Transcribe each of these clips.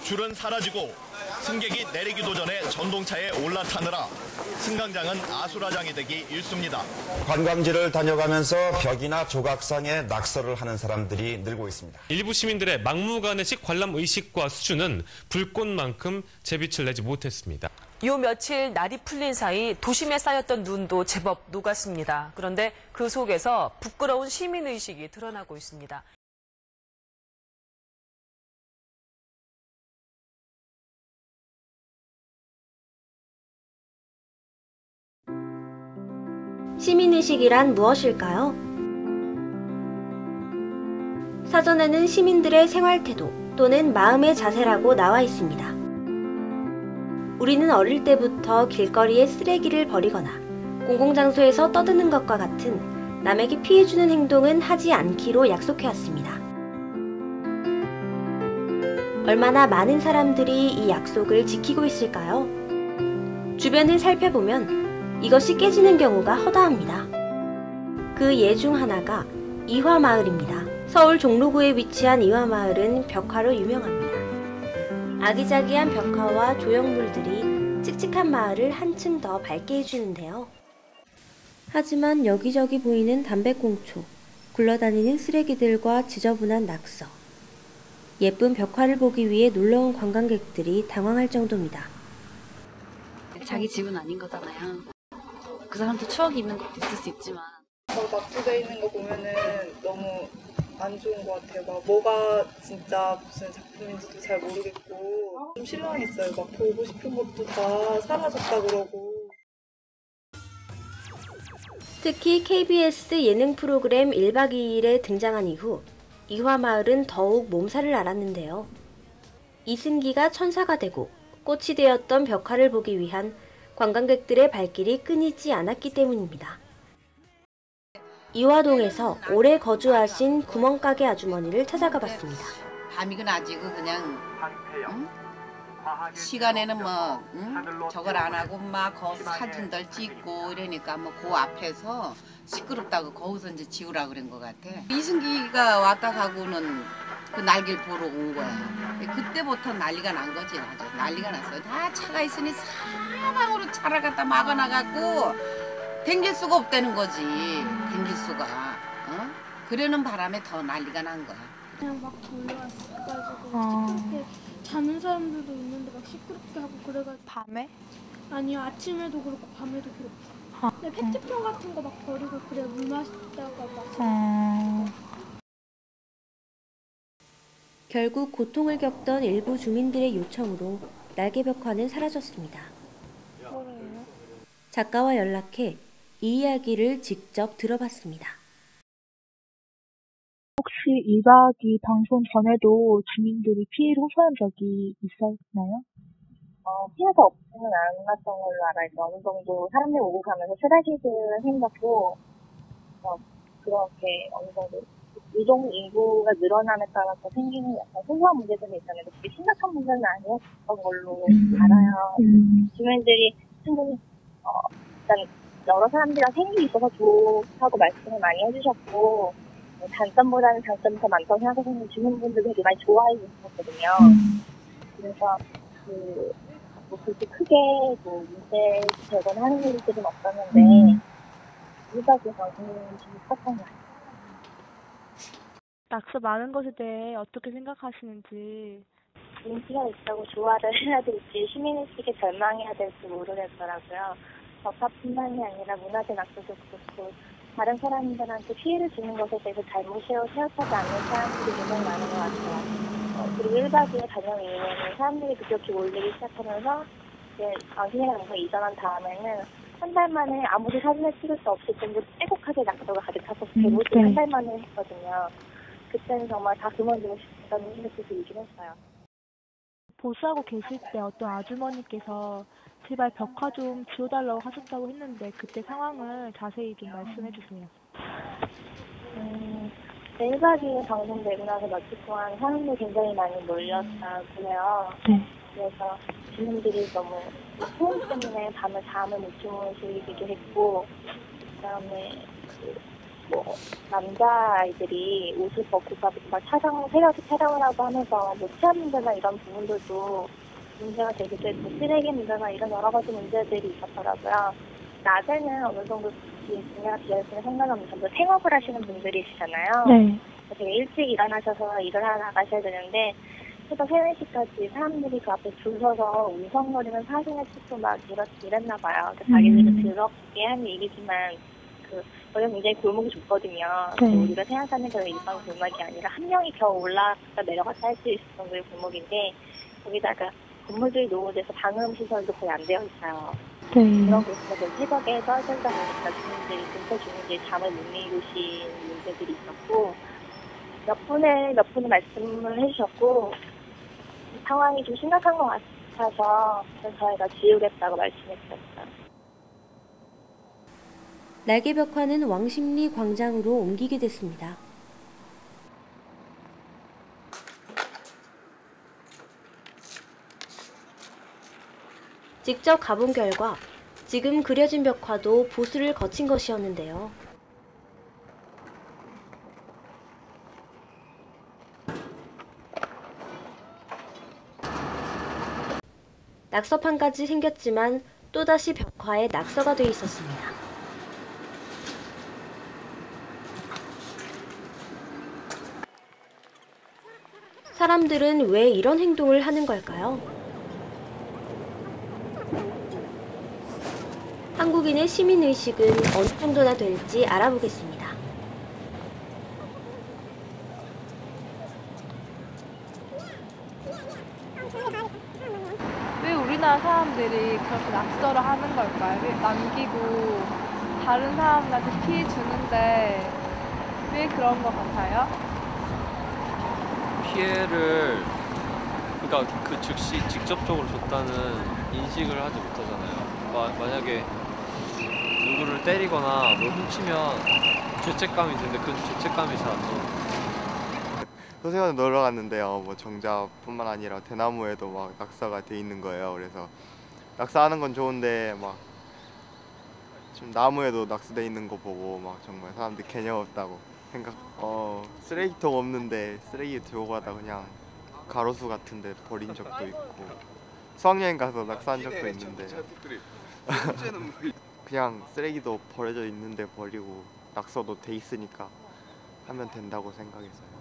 줄은 사라지고 승객이 내리기도 전에 전동차에 올라타느라 승강장은 아수라장이 되기 일쑤입니다. 관광지를 다녀가면서 벽이나 조각상에 낙서를 하는 사람들이 늘고 있습니다. 일부 시민들의 막무가내식 관람 의식과 수준은 불꽃만큼 제빛을 내지 못했습니다. 요 며칠 날이 풀린 사이 도심에 쌓였던 눈도 제법 녹았습니다. 그런데 그 속에서 부끄러운 시민의식이 드러나고 있습니다. 시민의식이란 무엇일까요? 사전에는 시민들의 생활태도 또는 마음의 자세라고 나와 있습니다. 우리는 어릴 때부터 길거리에 쓰레기를 버리거나 공공장소에서 떠드는 것과 같은 남에게 피해주는 행동은 하지 않기로 약속해왔습니다. 얼마나 많은 사람들이 이 약속을 지키고 있을까요? 주변을 살펴보면 이것이 깨지는 경우가 허다합니다. 그 예 중 하나가 이화마을입니다. 서울 종로구에 위치한 이화마을은 벽화로 유명합니다. 아기자기한 벽화와 조형물들이 칙칙한 마을을 한층 더 밝게 해주는데요. 하지만 여기저기 보이는 담배꽁초, 굴러다니는 쓰레기들과 지저분한 낙서. 예쁜 벽화를 보기 위해 놀러온 관광객들이 당황할 정도입니다. 자기 집은 아닌 거잖아요. 그 사람도 추억이 있는 것도 있을 수 있지만 납부돼 있는 거 보면은 너무 안 좋은 것 같아요. 막 뭐가 진짜 무슨 작품인지도 잘 모르겠고 좀 실망했어요. 막 보고 싶은 것도 다 사라졌다 그러고. 특히 KBS 예능 프로그램 1박 2일에 등장한 이후 이화마을은 더욱 몸살을 앓았는데요. 이승기가 천사가 되고 꽃이 되었던 벽화를 보기 위한 관광객들의 발길이 끊이지 않았기 때문입니다. 이화동에서 오래 거주하신 구멍가게 아주머니를 찾아가 봤습니다. 밤이건 아직은 그냥 시간에는 저걸 안 하고 막 거기서 사진들 찍고 이러니까 뭐 그 앞에서 시끄럽다고 거기서 이제 지우라 그런 것 같아. 이승기가 왔다 가고는 그 날개를 보러 온 거야. 그때부터 난리가 난 거지. 아주 난리가 났어요. 다 차가 있으니 사방으로 차를 갖다 막아놔갖고 댕길 수가 없다는 거지. 댕길 수가. 그러는 바람에 더 난리가 난 거야. 그냥 막 돌려왔어가지고 시끄럽게 자는 사람들도 있는데 막 시끄럽게 하고 그래가지고. 밤에? 아니요, 아침에도 그렇고 밤에도 그렇고. 근데 페트병 같은 거 막 버리고 그래 물 마시다가 마시고. 결국 고통을 겪던 일부 주민들의 요청으로 날개벽화는 사라졌습니다. 작가와 연락해 이 이야기를 직접 들어봤습니다. 혹시 1박 2일 방송 전에도 주민들이 피해를 호소한 적이 있었나요? 피해가 없지는 않았던 걸로 알아요. 어느 정도 사람들 오고 가면서 쓰레기들은 생겼고, 그렇게 어느 정도 이동 인구가 늘어남에 따라서 생기는 약간 소소한 문제들이 있잖아요. 그게 심각한 문제는 아니었던 걸로 알아요. 주민들이 충분히 일단 여러 사람들이랑 생일이 있어서 좋다고 말씀을 많이 해주셨고, 단점보다는 장점이 더 많다고 생각하시는 주민분들도 되게 많이 좋아해 주셨거든요. 그래서 그렇게 크게 문제 되거나 하는 일들은 없었는데, 일박에서 좀 컸던 것 같아요. 낙서 많은 것에 대해 어떻게 생각하시는지. 인기가 있다고 조화를 해야 될지, 시민의식에 절망해야 될지 모르겠더라고요. 법화뿐만이 아니라 문화재 낙서도 그렇고, 다른 사람들한테 피해를 주는 것에 대해서 잘못 세워타지 않는 사람들이 굉장히 많은 것 같아요. 그리고 1박 2일 다녀온 이후에는 사람들이 급격히 몰리기 시작하면서, 이제 시내가 방송 이전한 다음에는 한 달 만에 아무도 사진을 찍을 수 없을 정도로 빼곡하게 낙서가 가득 차서 대부분 한 달 만에 했거든요. 그때는 정말 다 그만두고 싶다는 생각이 들긴 했어요. 보수하고 계실 때 어떤 아주머니께서 제발 벽화 좀 지워달라고 하셨다고 했는데 그때 상황을 자세히 좀 말씀해 주세요. 1박 2일 방송되고 나서 며칠 동안 사람들이 굉장히 많이 몰렸다고 해요. 그래서 주민들이 너무 소음 때문에 밤에 잠을 못 주무시기도 했고, 그다음에 뭐 남자아이들이 옷을 벗고 막 세려서 촬영을 하고 하면서 뭐 치안 문제나 이런 부분들도 문제가 되기도 했고 쓰레기 문제나 이런 여러 가지 문제들이 있었더라고요. 낮에는 어느 정도 분야가 비어있으면 상관없는 전부 생업을 하시는 분들이시잖아요. 네. 되게 일찍 일어나셔서 일을 하러 나가셔야 되는데 새벽 3, 4시까지 사람들이 그 앞에 줄 서서 웅성거리는 사진을 찍고 막 이랬나 봐요. 자기들은 그렇게 한 얘기지만 거기가 굉장히 골목이 좁거든요. 네. 우리가 생각하는 그런 일반 골목이 아니라 한 명이 겨우 올라갔다 내려갔다 할 수 있을 정도의 골목인데 거기다가 건물들이 노후돼서 방음 시설도 거의 안 되어 있어요. 네. 그런 곳에서 새벽에 떨어지다 보니까 주민들이 근처 주민들이 잠을 못 이루신 문제들이 있었고 몇 분을 말씀을 해주셨고 상황이 좀 심각한 것 같아서 저희가 지우겠다고 말씀했었어요. 날개벽화는 왕십리 광장으로 옮기게 됐습니다. 직접 가본 결과 지금 그려진 벽화도 보수를 거친 것이었는데요. 낙서판까지 생겼지만 또다시 벽화에 낙서가 돼 있었습니다. 사람들은 왜 이런 행동을 하는 걸까요? 한국인의 시민의식은 어느 정도나 될지 알아보겠습니다. 왜 우리나라 사람들이 그렇게 낙서를 하는 걸까요? 왜 남기고 다른 사람들한테 피해 주는데 왜 그런 것 같아요? 피해를 그러니까 그 즉시 직접적으로 줬다는 인식을 하지 못하잖아요. 만약에 누구를 때리거나 뭘 훔치면 죄책감이 드는데 그 죄책감이 잘 안 나요. 소생원에 놀러 갔는데요. 뭐 정자뿐만 아니라 대나무에도 막 낙서가 돼 있는 거예요. 그래서 낙서하는 건 좋은데 막 지금 나무에도 낙서돼 있는 거 보고 막 정말 사람들 개념 없다고 생각. 쓰레기통 없는데 쓰레기 들고 가다 그냥 가로수 같은데 버린 적도 있고 수학여행 가서 낙서한 적도 있는데 그냥 쓰레기도 버려져 있는데 버리고 낙서도 돼 있으니까 하면 된다고 생각해서요.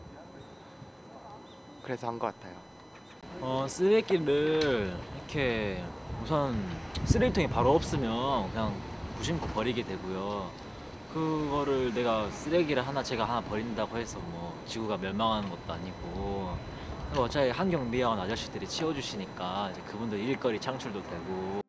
그래서 한 것 같아요. 쓰레기를 이렇게 우선 쓰레기통이 바로 없으면 그냥 무심코 버리게 되고요. 그거를 내가 쓰레기를 제가 하나 버린다고 해서 뭐 지구가 멸망하는 것도 아니고 어차피 환경미화원 아저씨들이 치워주시니까 이제 그분들 일거리 창출도 되고.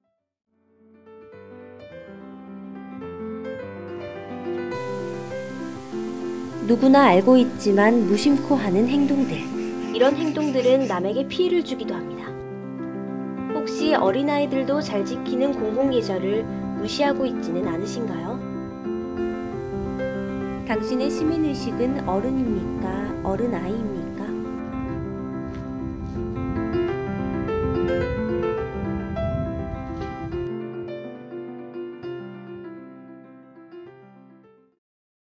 누구나 알고 있지만 무심코 하는 행동들. 이런 행동들은 남에게 피해를 주기도 합니다. 혹시 어린아이들도 잘 지키는 공공예절을 무시하고 있지는 않으신가요? 당신의 시민의식은 어른입니까? 어른아이입니까?